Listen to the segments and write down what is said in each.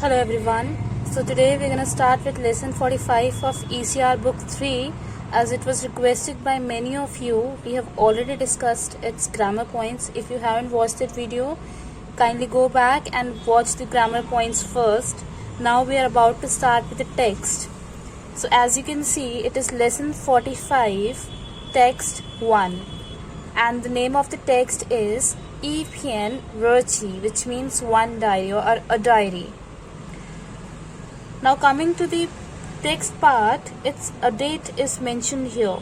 Hello everyone. So today we're going to start with lesson 45 of ECR book 3. As it was requested by many of you, we have already discussed its grammar points. If you haven't watched that video, kindly go back and watch the grammar points first. Now we are about to start with the text. So as you can see, it is lesson 45, text 1. And the name of the text is Ipian Rochi, which means one diary or a diary. Now coming to the text part, a date is mentioned here.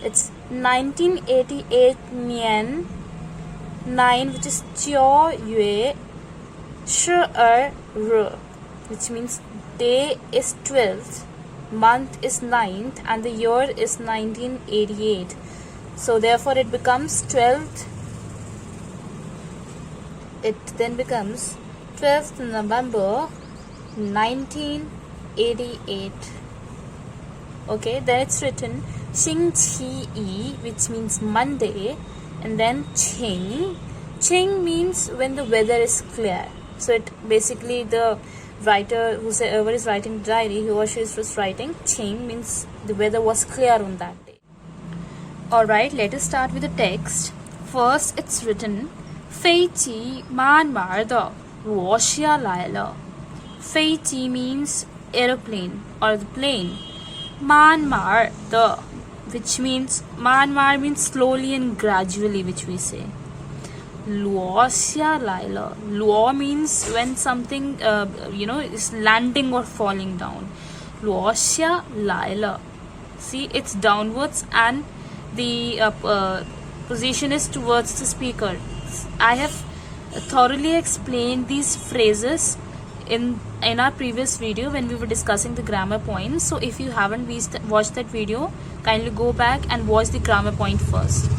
It's 1988 Nian 9, which is Jiao Yue Shi Ru, which means day is 12th, month is 9th, and the year is 1988. So therefore it becomes 12th. It then becomes 12th November 1988. Okay, then it's written Xing Qi Yi, which means Monday, and then Qing. Qing means when the weather is clear. So it basically, the writer, whoever is writing the diary, he or she is just writing Qing means the weather was clear on that day. Alright, let us start with the text. First, it's written 飞机慢慢的落下来了。飞机 means aeroplane or the plane. 慢慢的 which means 慢慢 means slowly and gradually, which we say. 落下来了 luo means when something is landing or falling down. 落下来了 see, it's downwards and the position is towards the speaker. I have thoroughly explained these phrases in our previous video when we were discussing the grammar points. So if you haven't watched that video, kindly go back and watch the grammar point first.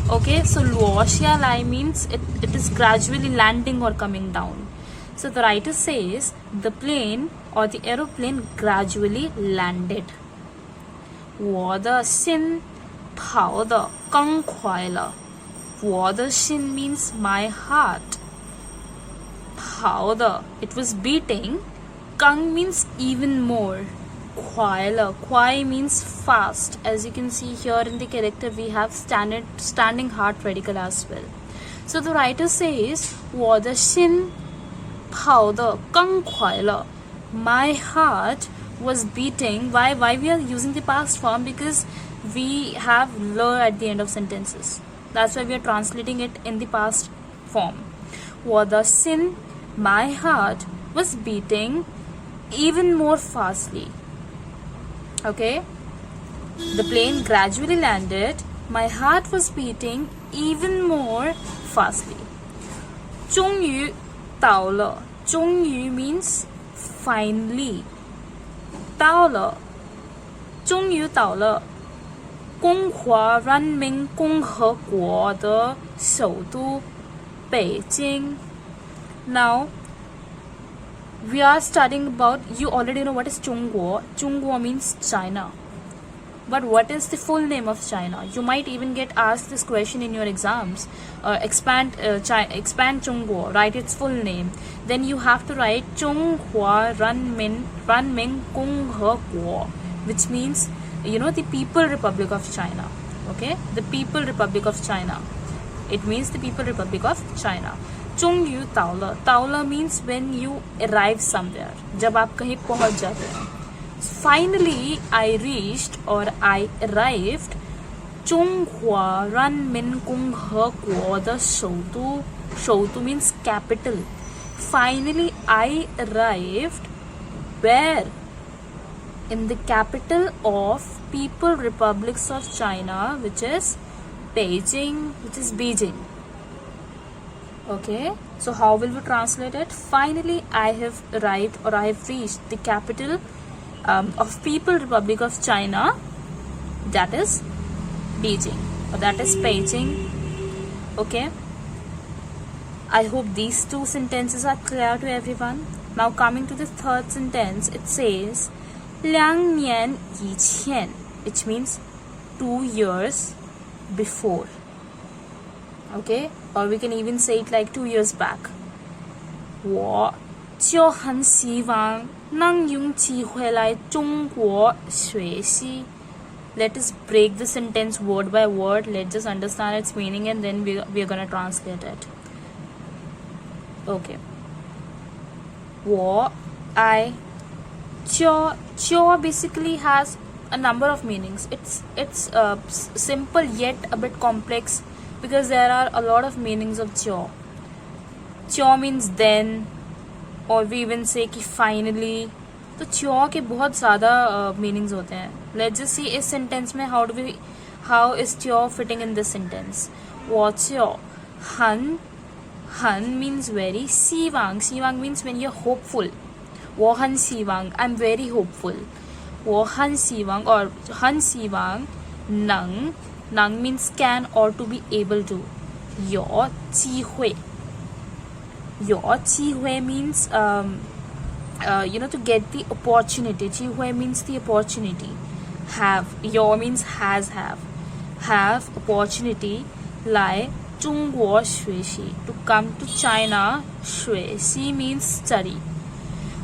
Okay, so luo xia lai means it is gradually landing or coming down. So the writer says the plane or the aeroplane gradually landed. 我的心跑得更快了。我的心 means my heart. 跑的 it was beating. 更 means even more. 快了 快 means fast. As you can see here in the character, we have standing heart radical as well. So the writer says 我的心跑得更快了。My heart was beating. Why we are using the past form? Because we have le at the end of sentences. That's why we are translating it in the past form. 我的心 my heart was beating even more fastly. Okay, the plane gradually landed. My heart was beating even more fastly. 终于到了终于 means finally. 到了终于到了中华人民共和国的首都北京. Now we are studying about, you already know what is Zhongguo. Zhongguo means China. But what is the full name of China? You might even get asked this question in your exams. Expand Zhongguo, write its full name. Then you have to write 中华人民共和国, which means, the People Republic of China. Okay, the People Republic of China. It means the People Republic of China. 终于到了 ताओला means when you arrive somewhere, जब आप कहीं पहुंच जाते हैं. Finally I reached or I arrived 中华人民共和国的首都means capital. Finally I arrived where? In the capital of People Republics of China, which is Beijing, which is Beijing. Okay, so how will we translate it? Finally I have arrived or I have reached the capital of People Republic of China, that is Beijing, or that is Beijing. Okay, I hope these two sentences are clear to everyone. Now coming to the third sentence, it says 2年以前, which means 2 years before. Okay, or we can even say it like 2 years back. 我就很希望能用机会来中国学习。Let us break the sentence word by word. Let's just understand its meaning and then we're gonna translate it. Okay. 我爱 Cho basically has a number of meanings. It's simple yet a bit complex because there are a lot of meanings of Cho. Cho means then, or we even say कि finally. तो Cho के बहुत ज़्यादा meanings होते हैं. Let's just see इस sentence में how is Cho fitting in this sentence. 我 Cho 很 means very. 希望 means when you're hopeful. 我很希望 I'm very hopeful. 我很希望 or 很希望能 means can or to be able to. 有机会means to get the opportunity. 机会 means the opportunity. Have means have opportunity 来中国学习 to come to China. 学习 means study.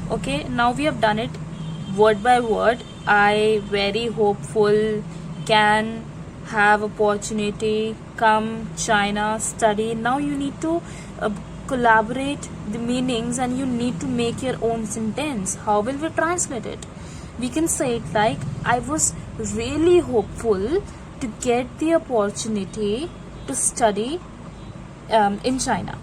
Okay, now we have done it word by word. I very hopeful, can, have opportunity, come, China, study. Now you need to collaborate the meanings and you need to make your own sentence. How will we translate it? We can say it like, I was really hopeful to get the opportunity to study in China.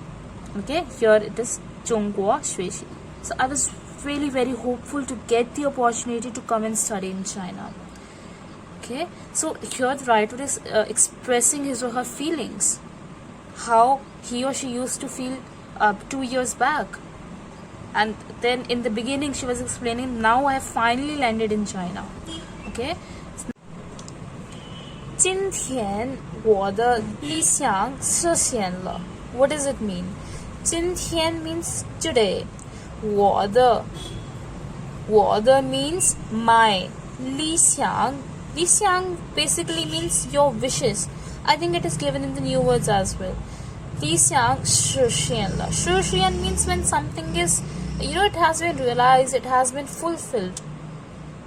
Okay, here it is 中国学习. So I was really very hopeful to get the opportunity to come and study in China. Okay, so here the writer is expressing his or her feelings, how he or she used to feel 2 years back, and then in the beginning she was explaining, now I have finally landed in China. Okay, 今天我的理想实现了. What does it mean? 今天 means today. 我的 means my. 理想 basically means your wishes. I think it is given in the new words as well. 理想实现了. 实现 means when something is, it has been realized, it has been fulfilled.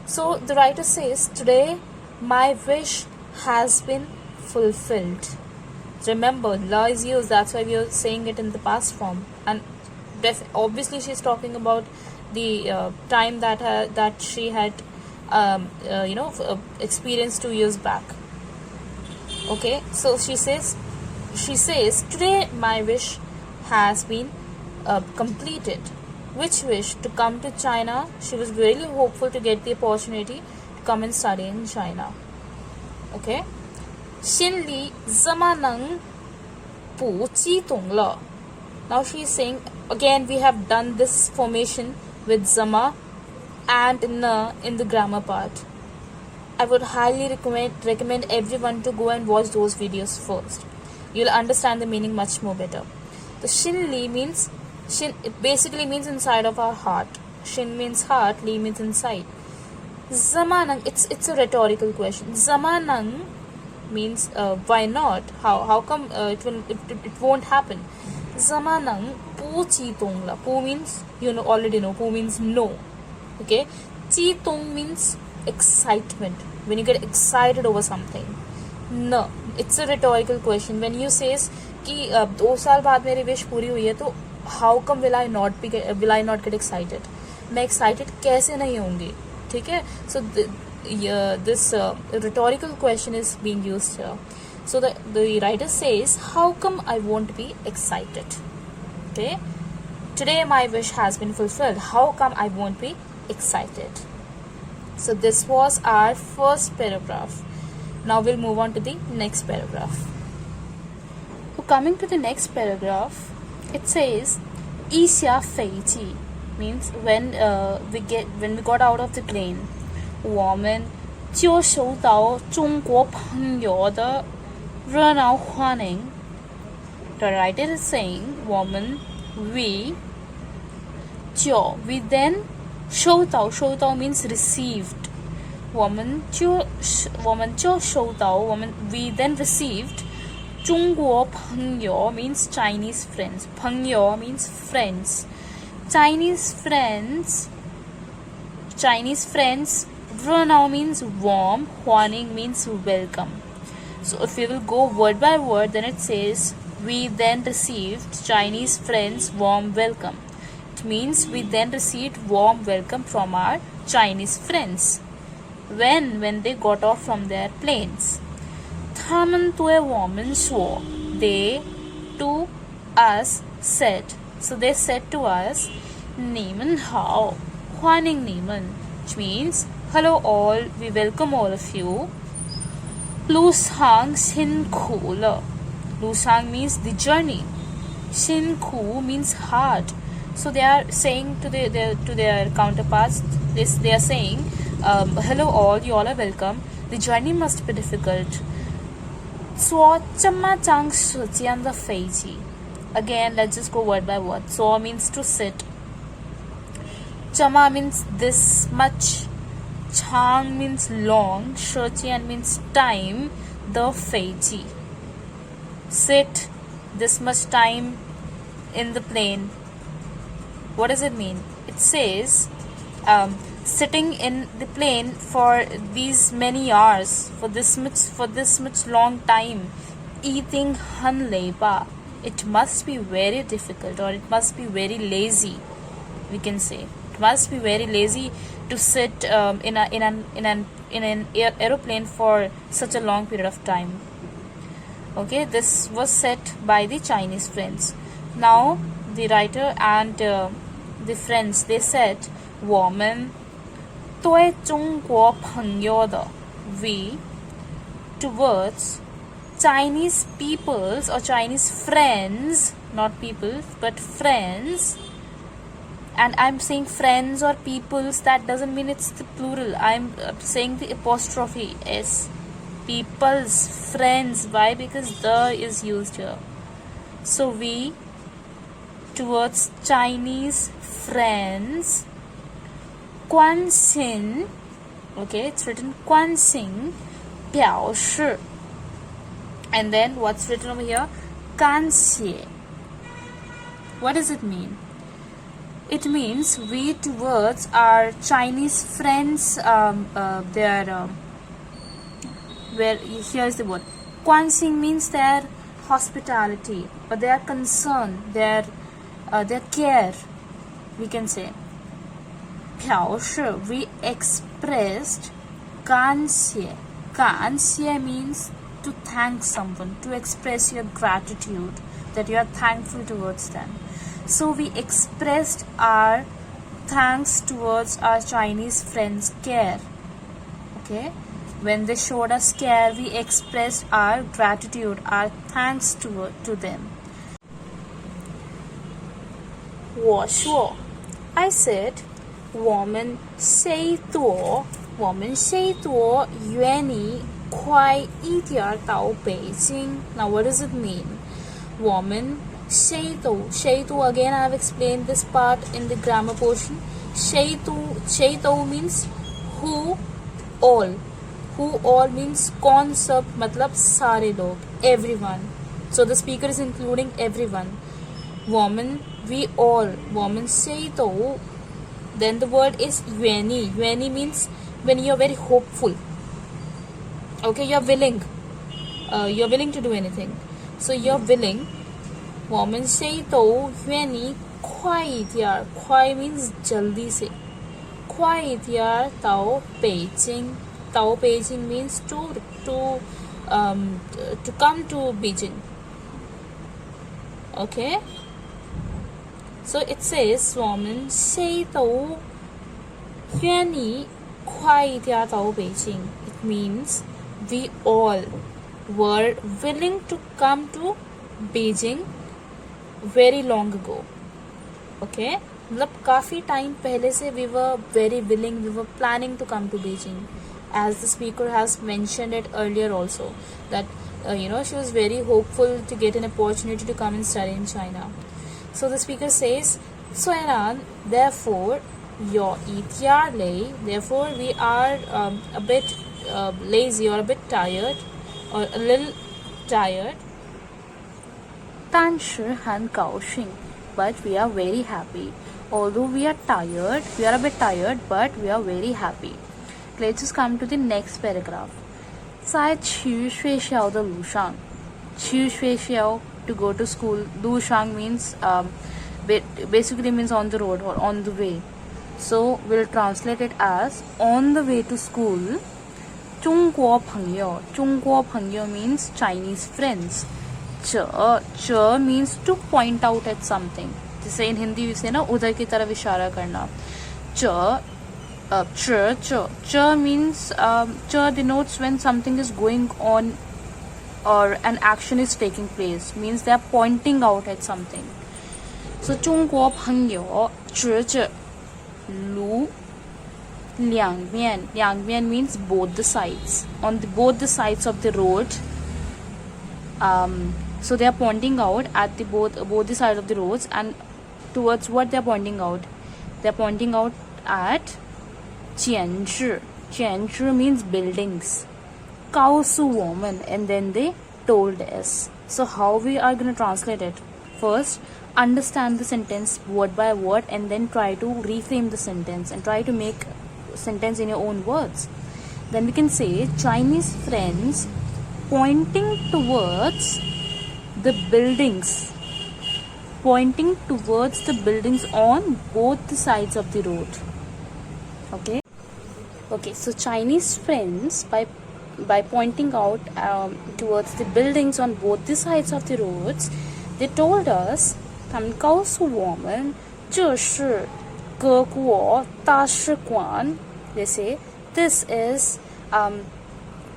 So the writer says, today my wish has been fulfilled. Remember, la is used, that's why we are saying it in the past form. And obviously she's talking about the time that she had experienced 2 years back. Okay, so she says today my wish has been completed. Which wish? To come to China. She was really hopeful to get the opportunity to come and study in China. Okay, 心里怎么能不激动了? Now she is saying, again we have done this formation with zama and na in the grammar part. I would highly recommend everyone to go and watch those videos first. You'll understand the meaning much more better. The shin li means, it basically means inside of our heart. Shin means heart, li means inside. Zamanang, it's a rhetorical question. Zamanang means why not? How come it won't happen? Zamanang pu chi tong la. Pu means already know. Pu means no. Okay. Chi tong means excitement. When you get excited over something. No, it's a rhetorical question. When you says कि 2 साल बाद मेरी wish पूरी हुई है, तो how come will I not get excited? मैं excited कैसे नहीं होंगी? ठीक है? So this rhetorical question is being used here. So the writer says, how come I won't be excited? Okay, today my wish has been fulfilled. How come I won't be excited? So this was our first paragraph. Now we'll move on to the next paragraph. So coming to the next paragraph, it says 一下飞机 means when we got out of the plane. 我们就受到中国朋友的热闹欢迎. The writer is saying, 我们 we then 收到 means received. 我们就收到 we then received 中国朋友 means Chinese friends. 朋友 means friends. Chinese friends. Chinese friends. Now means warm. Huaning means welcome. So if we will go word by word, then it says we then received Chinese friends warm welcome. It means we then received warm welcome from our Chinese friends. When they got off from their planes. 他们对我们说 they to us said. So they said to us 你们好欢迎你们 which means hello all, we welcome all of you. 路上辛苦了 路上 means the journey. 辛苦 means hard. So they are saying to their counterparts, they are saying hello all, you all are welcome. The journey must be difficult. 坐这么长时间的飞机 Again, let's just go word by word. 坐 means to sit. 这么 means this much. 长 means long. 时间 means time. The 飞机 sit this much time in the plane. What does it mean? It says sitting in the plane for these many hours, for this much long time, eating han leiba. It must be very difficult, or it must be very lazy. We can say it must be very lazy to sit in an aeroplane for such a long period of time. Okay, this was said by the Chinese friends. Now the writer and the friends, they said 我们对中国朋友的 we towards Chinese peoples or Chinese friends, not people but friends. And I'm saying friends or peoples, that doesn't mean it's the plural. I'm saying the apostrophe s. People's, friends. Why? Because the is used here. So we towards Chinese friends 关心 okay, it's written 关心表示 and then what's written over here 感谢 what does it mean? It means we towards our Chinese friends where here's the word 关心 means their hospitality or their concern, their care, we can say. 表示 we expressed 感谢 感谢 means to thank someone, to express your gratitude, that you are thankful towards them. So we expressed our thanks towards our Chinese friends' care. Okay, when they showed us care, we expressed our gratitude, our thanks to them. 我说 I said 我们谁多愿意快一点到北京 Now what does it mean? 我们谁多 again I have explained this part in the grammar portion. 谁多 means who all means कौन सब मतलब सारे लोग, everyone. So the speaker is including everyone. 我们 we all 我们谁都 then the word is 愿意 means when you are very hopeful. Okay, you are willing to do anything. So you are willing. 我们谁都愿意快一点 快 means जल्दी से 快一点到北京 到北京 means to come to Beijing. Okay, so it says 我们谁都愿意快一点到北京 It means we all were willing to come to Beijing very long ago. Okay, मतलब काफ़ी time पहले से we were very willing, we were planning to come to Beijing, as the speaker has mentioned it earlier also, that she was very hopeful to get an opportunity to come and study in China. So the speaker says 虽然 therefore 有一点累 therefore we are a bit lazy or a bit tired or a little tired 但是很高兴 but we are very happy Although we are tired, we are a bit tired, but we are very happy. Let's just come to the next paragraph. 在去学校的路上，去学校 to go to school. 路上 means basically means on the road or on the way. So we'll translate it as on the way to school. 中国朋友means Chinese friends. 这 means to point out at something. जैसे in Hindi we say ना उधर की तरफ इशारा करना. च means ch denotes when something is going on or an action is taking place, means they are pointing out at something. So 中国朋友指着路两面 means both the sides, on both the sides of the road. So they are pointing out at the both the sides of the roads, and towards what they are pointing out? They are pointing out at 建制 means buildings. 告诉我们 and then they told us. So how we are going to translate it? First, understand the sentence word by word and then try to reframe the sentence and try to make sentence in your own words. Then we can say Chinese friends pointing towards the buildings. Pointing towards the buildings on both the sides of the road. Okay, so Chinese friends by pointing out towards the buildings on both the sides of the roads, they told us 他们告诉我们这是各国大使馆. They say this is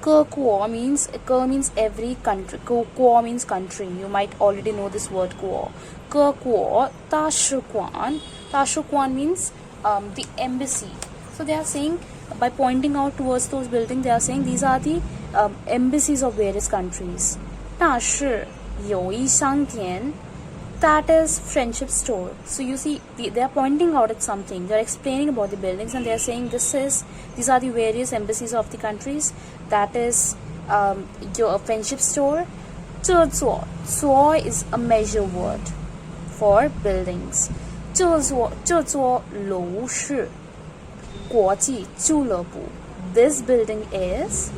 各国 means every country. 国 means country. You might already know this word 国. 各国大使馆means the embassy. So they are saying, by pointing out towards those buildings, they are saying these are the embassies of various countries. 大使友谊商店, that is friendship store. So you see, they are pointing out at something. They are explaining about the buildings and they are saying these are the various embassies of the countries. That is your friendship store. 这座 is a measure word for buildings. 这座楼是国际俱乐部. This building is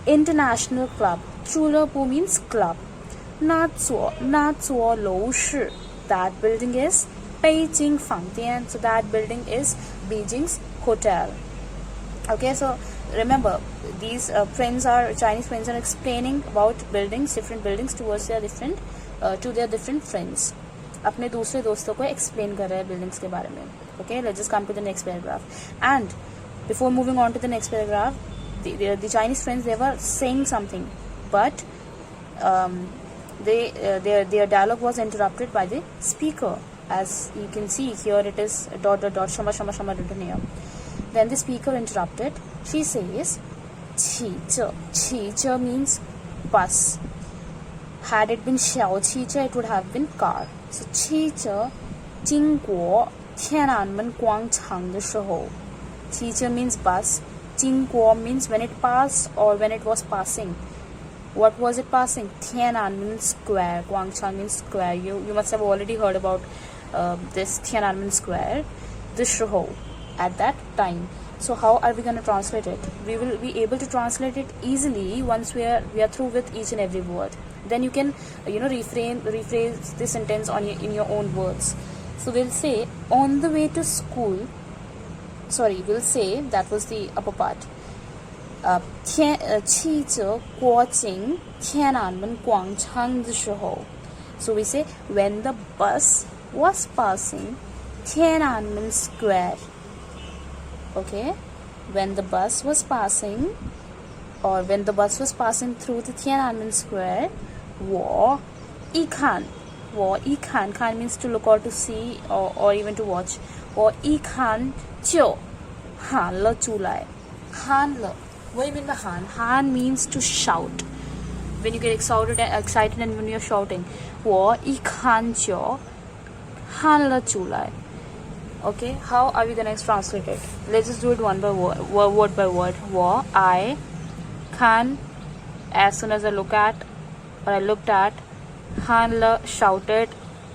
international club. 俱乐部 means club. 那座楼是 that building is 北京饭店. So that building is Beijing's hotel. Okay, so remember these Chinese friends are explaining about buildings, different buildings towards their different friends. अपने दूसरे दोस्तों को explain कर रहे हैं buildings के बारे में. Okay, let's just come to the next paragraph. And before moving on to the next paragraph, the Chinese friends, they were saying something, but their dialogue was interrupted by the speaker. As you can see here, it is ... shama shama shama written here. Then the speaker interrupted. She says 汽车 means bus. Had it been 小汽车, it would have been car. So 汽车经过天安门广场的时候, 汽车 means bus. 经过 means when it passed or when it was passing. What was it passing? Tiananmen Square. Guangchang means square. You must have already heard about this Tiananmen Square. The Shihou at that time. So how are we going to translate it? We will be able to translate it easily once we are through with each and every word. Then you can rephrase the sentence in your own words. So we'll say on the way to school. Sorry, we'll say that was the upper part. 汽车过境天安门广场的时候, so we say when the bus was passing Tiananmen Square. Okay, when the bus was passing through the Tiananmen Square, 我一看 means to look or to see or even to watch. 我一看就喊了出来. 喊了. What do you mean by han? Han means to shout. When you get excited and when you're shouting. 我一看就喊了出来. Okay, how are we going to translate it? Let's just do it word by word. 我 I can, as soon as I looked at, han le shouted,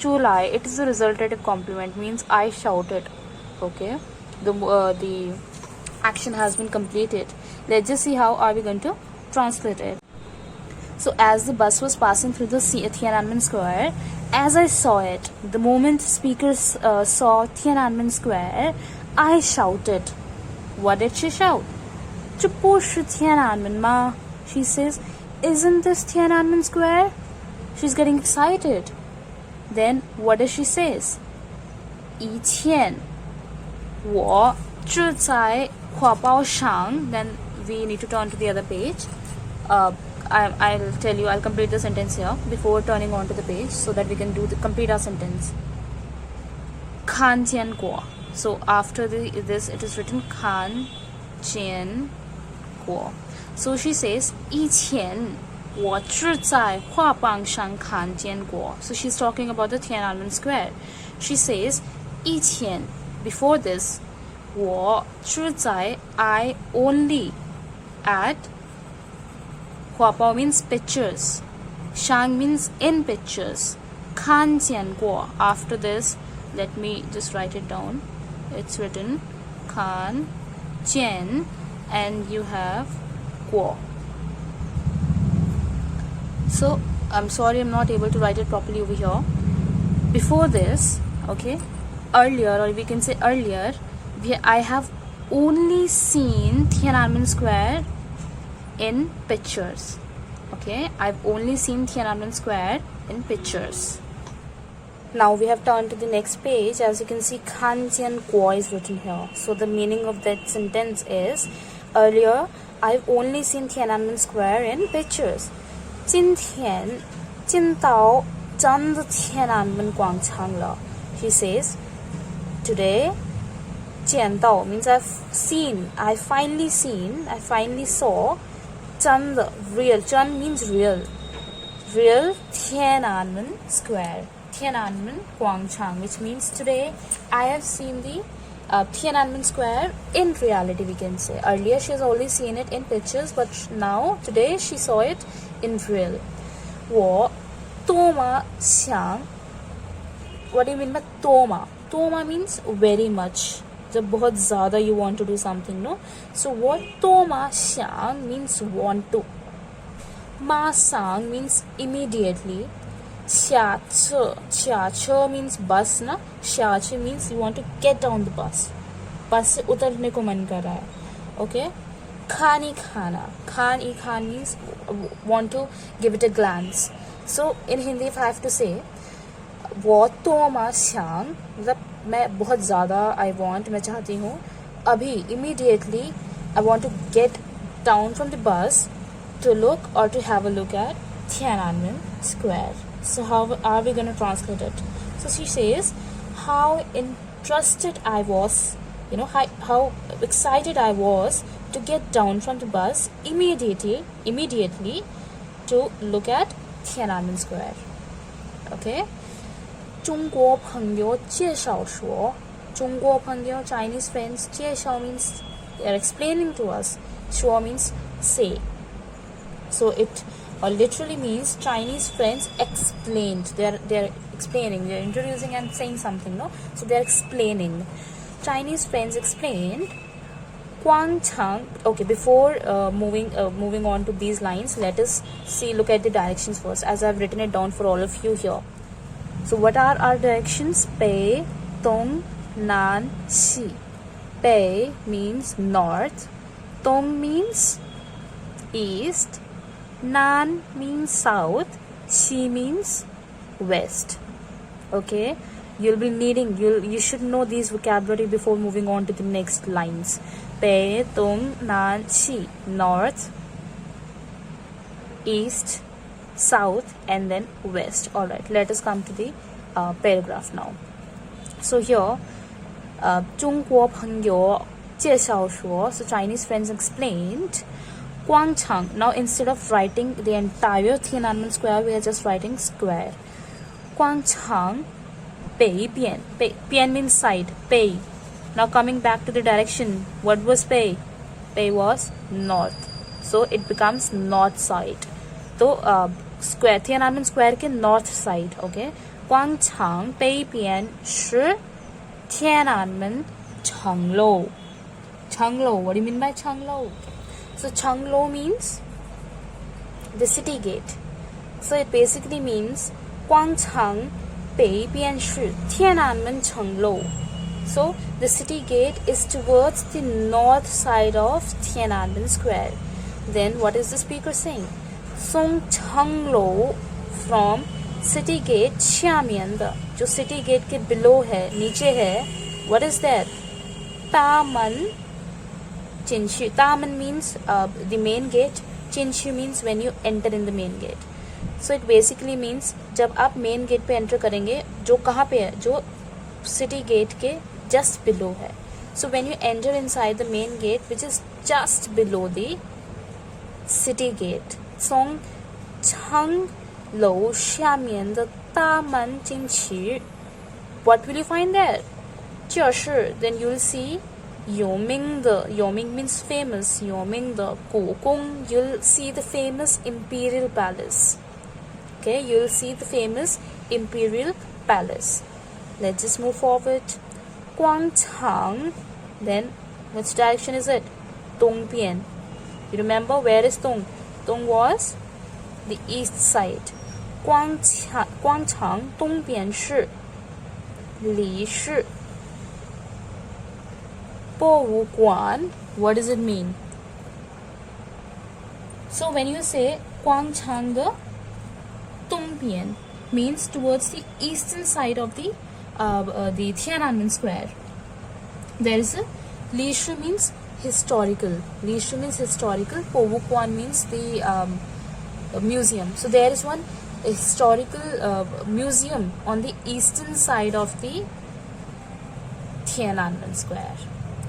Chulai, it is a resultative complement, means I shouted. Okay, the action has been completed. Let's just see how are we going to translate it. So as the bus was passing through the Tiananmen Square, as I saw it, the moment speakers saw Tiananmen Square, I shouted. What did she shout? 这不是 Tiananmen 吗? She says, isn't this Tiananmen Square? She's getting excited. Then what does she says? 以前我住在华宝上. Then we need to turn to the other page. I'll tell you, I'll complete the sentence here before turning on to the page so that we can complete our sentence. 看见过. So after this it is written 看见过. So she says 以前我住在华宝上看见过. So she's talking about the Tiananmen Square. She says 以前 before this 我住在 I only at. Huapao means pictures. Shang means in pictures. Kan jian guo. After this, let me just write it down. It's written kan jian and you have guo. So I'm sorry I'm not able to write it properly over here. Before this, okay, earlier, or we can say earlier, I have only seen Tiananmen Square in pictures. Okay, I've only seen Tiananmen Square in pictures. Now we have turned to the next page. As you can see, Kan Jian Guo is written here. So the meaning of that sentence is, earlier I've only seen Tiananmen Square in pictures. 今天见到真的天安门广场了. She says, today 见到 means I've seen, I finally saw 真的 real. 真 means real. Real Tiananmen Square. Tiananmen 广场, which means today I have seen the Tiananmen Square in reality, we can say. Earlier she has only seen it in pictures, but now today she saw it in real. 我多么想. What do you mean by 多么? 多么 means very much. जब बहुत ज़्यादा you want to do something, no? So 我多么想 means want to. 马上 means immediately. 下车 means bus, na? 下车 means you want to get on the bus. बस से उतरने को मन कर रहा है. Okay? खाना means want to give it a glance. So in Hindi if I have to say 我多么想 मतलब मैं बहुत ज़्यादा I want, मैं चाहती हूँ अभी immediately I want to get down from the bus to look or to have a look at Tiananmen Square. So how are we going to translate it? So she says how interested I was, you know, how excited I was to get down from the bus immediately to look at Tiananmen Square. Okay? 中国朋友介绍说, 中国朋友 Chinese friends, 介绍 means they are explaining to us, 说 means say. So it literally means Chinese friends explained. They are explaining, they are introducing and saying something, no? So they are explaining. Chinese friends explained 广场. Okay, before moving on to these lines, let us look at the directions first, as I have written it down for all of you here. So what are our directions? Pei, Dong, Nan, Xi. Pei means north, Dong means east, Nan means south, Xi means west. Okay, you should know these vocabulary before moving on to the next lines. Pei, Dong, Nan, Xi. North, east, south, and then west. Alright, let us come to the paragraph now. So here, 中国朋友介绍说, so Chinese friends explained 广场. Now instead of writing the entire Tiananmen Square, we are just writing square. 广场北边, 边 means side, 北. Now coming back to the direction, what was 北? 北 was north, so it becomes north side. So square, Tiananmen Square के north side, okay? 广场北边是天安门城楼。Changlo, what do you mean by Changlo? So Changlo means the city gate. So it basically means 广场北边是天安门城楼。So the city gate is towards the north side of Tiananmen Square. Then what is the speaker saying? 从城楼 from city gate 下面的जो city gate के below है नीचे है what is that? 大门进去 大门 means the main gate 进去 means when you enter in the main gate. So it basically means जब आप main gate पे enter करेंगे जो कहाँ पे है जो city gate के just below है. So when you enter inside the main gate which is just below the city gate 从城楼下面的大门进去 what will you find there? 就是 then you will see 有名的 means famous 有名的故宫 you'll see the famous imperial palace. Okay, you'll see the famous imperial palace. Let's just move forward. 广场 then which direction is it? 东边 you remember where is Dong? Dong was the east side. 广场东边是李氏博物馆 what does it mean? So when you say 广场的东边 means towards the eastern side of the Tiananmen Square. There is a 历史 means historical. 历史 means historical. 博物馆 means the museum. So there is one historical museum on the eastern side of the Tiananmen Square.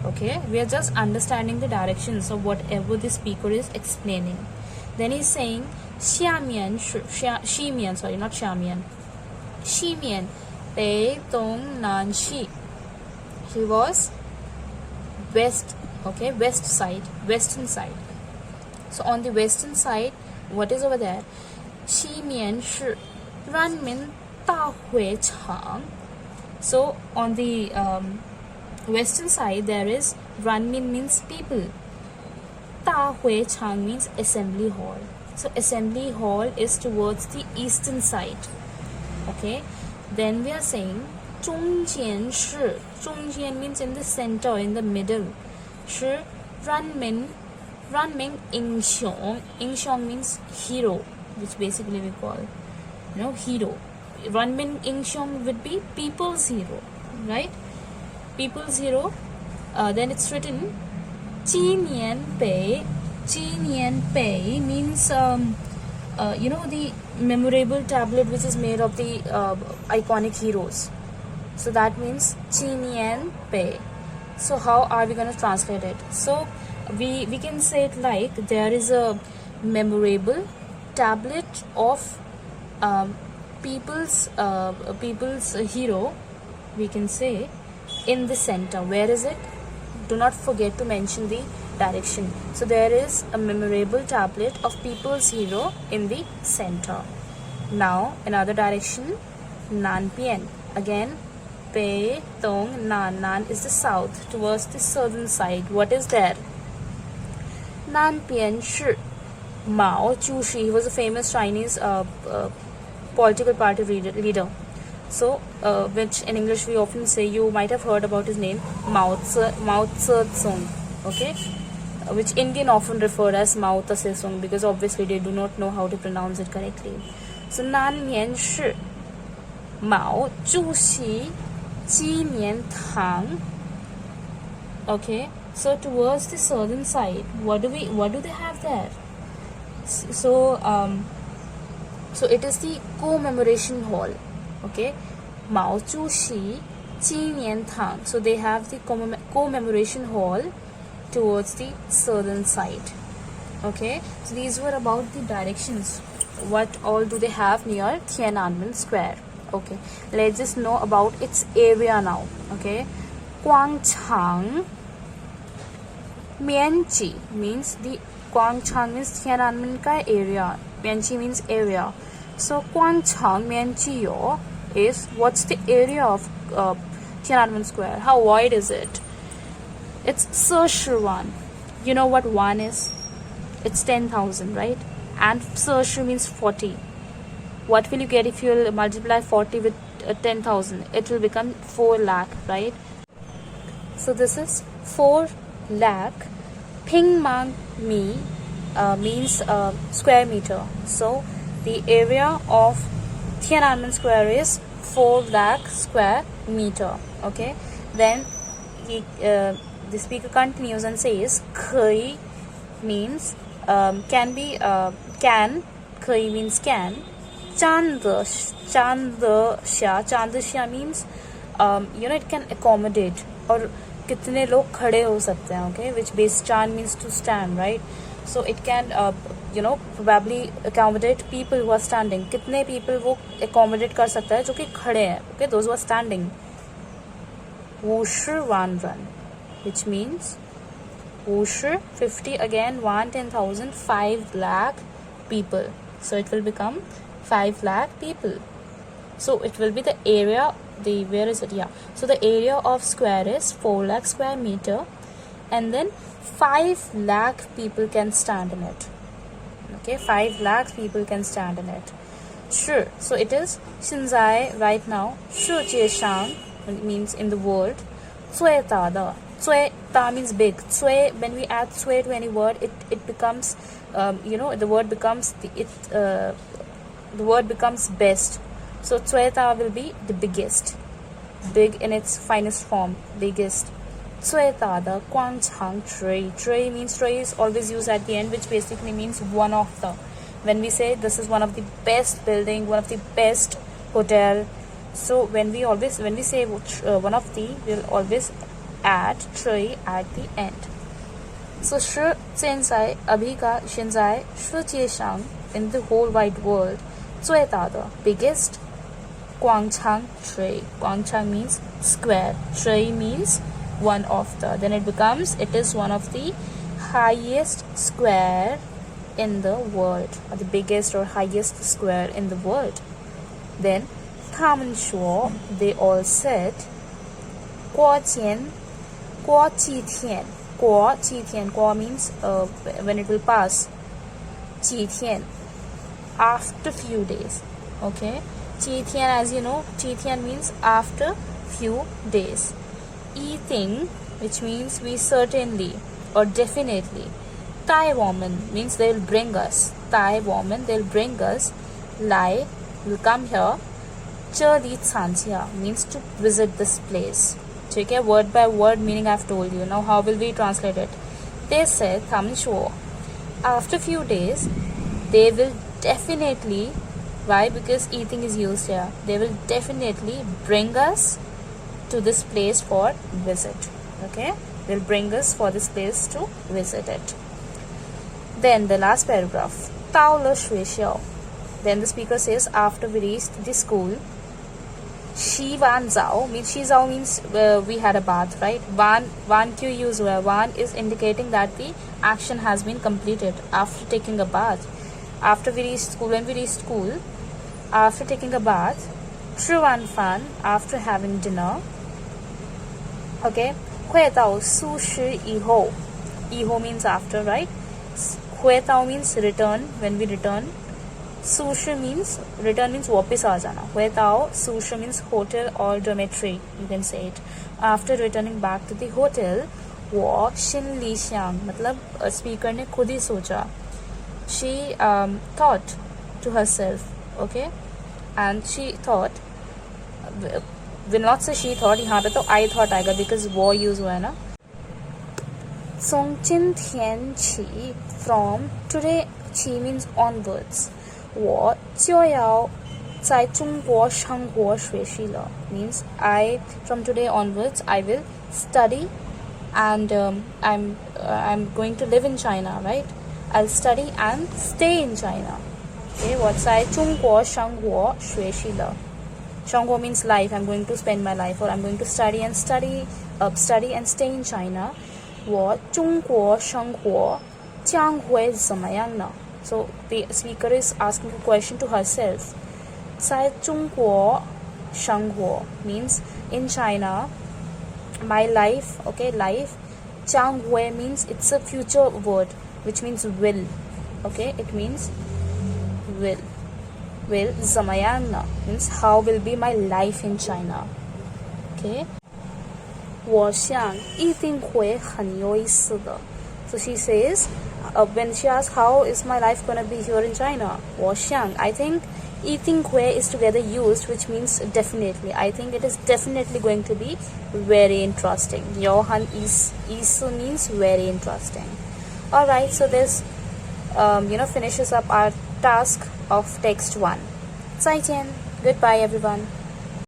Okay, we are just understanding the directions of whatever the speaker is explaining. Then he's saying 下面是西面 sorry not 下面西面北东南西 he was west. Okay, west side western side. So on the western side what is over there? 西面是人民大会场 so on the western side there is 人民 means people 大会场 means assembly hall. So assembly hall is towards the eastern side. Okay, then we are saying 中间是中间 means in the center in the middle 是人民英雄 means hero which basically we call hero. 人民英雄 would be people's hero, right? People's hero. Then it's written 纪念碑 means the memorable tablet which is made of the iconic heroes. So that means 纪念碑. So how are we going to translate it? So we can say it like there is a memorable tablet of people's hero we can say in the center. Where is it? Do not forget to mention the direction. So there is a memorable tablet of people's hero in the center. Now another direction, Nanpian. Again, Pei, Tong, Nan is the south towards the southern side. What is there? Nanpian Shi Mao Zedong. He was a famous Chinese political party leader. So, which in English we often say, you might have heard about his name, Mao Zedong. Okay, which Indian often refer as Mao Zedong because obviously they do not know how to pronounce it correctly. So, Nanpian Shi Mao Zedong纪念堂. Okay, so towards the southern side, what do they have there? So it is the commemoration hall. Okay, Mao Zedong纪念堂. So they have the commemoration hall towards the southern side. Okay, so these were about the directions. What all do they have near Tiananmen Square? Okay, let's just know about its area now. Okay, 广场 面积 means the 广场 means Tiananmen ka area. 面积 means area. So 广场面积有 is what's the area of Tiananmen Square? How wide is it? It's 40,000. You know what 1 is? It's 10,000, right? And 40 means 40. What will you get if you multiply 40 with 10,000? It will become 4 lakh, right? So this is 4 lakh. Ping mang mi means square meter. So the area of Tiananmen Square is 4 lakh square meter. Okay. Then the speaker continues and says, 可以 means can be can. 可以 means can. 站得下 means it can accommodate or कितने लोग खड़े हो सकते हैं, okay, which base stand means to stand, right? So it can probably accommodate people who are standing. कितने people वो accommodate कर सकता है जो कि खड़े हैं, okay, those who are standing. 50万人 which means 50 50 again 1 10,000 5 lakh people, so it will become 5 lakh people. So it will be the area, where is it? Yeah, so the area of square is 4 lakh square meter, and then 5 lakh people can stand in it. Okay, 5 lakh people can stand in it. Sure. So it is 现在 right now 世界上 means in the world 最大的 最大 means big. 最 when we add 最 to any word, it becomes the word becomes the word becomes best. So 最大 will be the biggest, big in its finest form, biggest. 最大的广场 tree. Tree means tree is always used at the end, which basically means one of the. When we say this is one of the best building, one of the best hotel, so when we say one of the, we'll always add tree at the end. So 是现在 अभी का 现在世界上 in the whole wide world 最大的 biggest 广场 tree. 广场 means square, tree means one of the, then it becomes it is one of the highest square in the world, or the biggest or highest square in the world. Then 他们说 they all said 过几天 means when it will pass, 几天 after few days. Okay, 几天 as you know, 几天 means after few days. Eating, which means we certainly or definitely. Thai woman means they will bring us. Thai woman, they'll bring us. Lai will come here. 这里参加 means to visit this place. Okay, word by word meaning I've told you. Now how will we translate it? They said 他们说 after few days they will definitely, why? Because eating is used here. They will definitely bring us to this place for visit. Okay, they'll bring us for this place to visit it. Then the last paragraph, 到了学校 then the speaker says after we reached the school, 洗完澡 means 洗澡 means we had a bath, right? 完 क्यों use हुआ? 完 is indicating that the action has been completed after taking a bath. After we reached school, when we reached school, after taking a bath, 吃完饭 after having dinner. Okay, 回到宿舍以后 means after, right? 回到 means return, when we return. 宿舍 means return means वापस आ जाना. 回到宿舍 means hotel or dormitory, you can say it. After returning back to the hotel, 我心里想 मतलब speaker ने खुद ही सोचा. She thought to herself, okay, and she thought, will not say she thought, यहाँ पे तो I thought आएगा because वो use हुआ है ना. 从今天起 from today 起 means onwards. 我就要在中国生活学习了 means I from today onwards I will study and I'm going to live in China, right? I'll study and stay in China. Okay, 我在中国生活学习了 生活 means life. I'm going to spend my life, or I'm going to study and stay in China. 我中国生活将会怎么样呢? So the speaker is asking a question to herself. 在中国生活 means in China, my life, okay, life. 将会 means it's a future word which means will, okay, it means will. Will 怎么样呢 means how will be my life in China, okay. 我想一定会很有意思的. So she says, when she asks how is my life gonna be here in China, 我想, I think 一定会 is together used, which means definitely. I think it is definitely going to be very interesting. 有很意思 means very interesting. Alright, so this finishes up our task of text 1. 再见. Goodbye everyone.